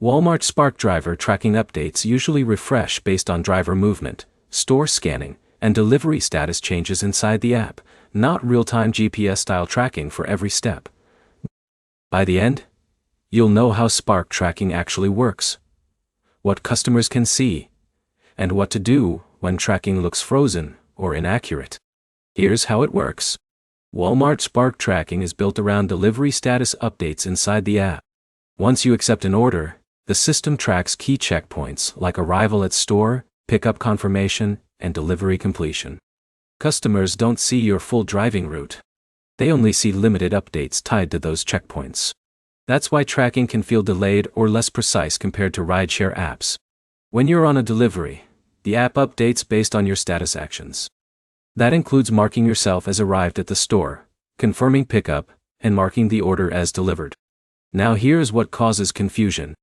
Walmart Spark driver tracking updates usually refresh based on driver movement, store scanning, and delivery status changes inside the app, not real-time GPS-style tracking for every step. By the end, you'll know how Spark tracking actually works, what customers can see, and what to do when tracking looks frozen or inaccurate. Here's how it works. Walmart Spark tracking is built around delivery status updates inside the app. Once you accept an order, the system tracks key checkpoints like arrival at store, pickup confirmation, and delivery completion. Customers don't see your full driving route. They only see limited updates tied to those checkpoints. That's why tracking can feel delayed or less precise compared to rideshare apps. When you're on a delivery, the app updates based on your status actions. That includes marking yourself as arrived at the store, confirming pickup, and marking the order as delivered. Now here's what causes confusion.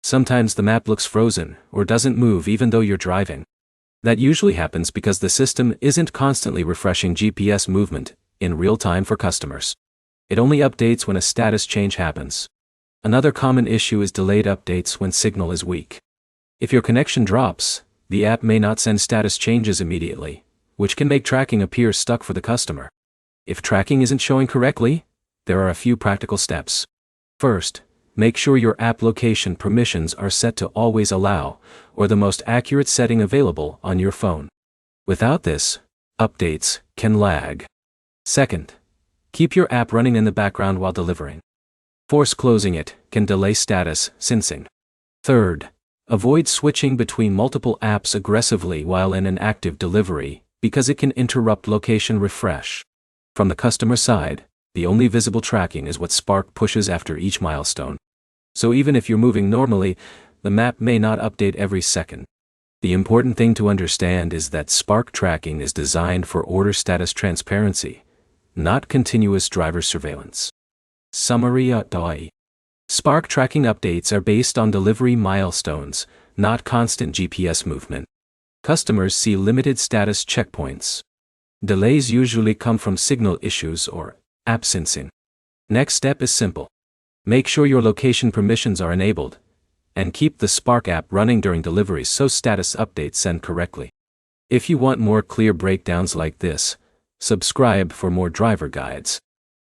Sometimes the map looks frozen or doesn't move even though you're driving. That usually happens because the system isn't constantly refreshing GPS movement in real time for customers. It only updates when a status change happens. Another common issue is delayed updates when signal is weak. If your connection drops, the app may not send status changes immediately, which can make tracking appear stuck for the customer. If tracking isn't showing correctly, there are a few practical steps. First, make sure your app location permissions are set to always allow, or the most accurate setting available on your phone. Without this, updates can lag. Second, keep your app running in the background while delivering. Force closing it can delay status syncing. Third, avoid switching between multiple apps aggressively while in an active delivery, because it can interrupt location refresh. From the customer side, the only visible tracking is what Spark pushes after each milestone. So even if you're moving normally, the map may not update every second. The important thing to understand is that Spark tracking is designed for order status transparency, not continuous driver surveillance. Summary: Spark tracking updates are based on delivery milestones, not constant GPS movement. Customers see limited status checkpoints. Delays usually come from signal issues or app syncing. Next step is simple. Make sure your location permissions are enabled, and keep the Spark app running during deliveries so status updates send correctly. If you want more clear breakdowns like this, subscribe for more driver guides.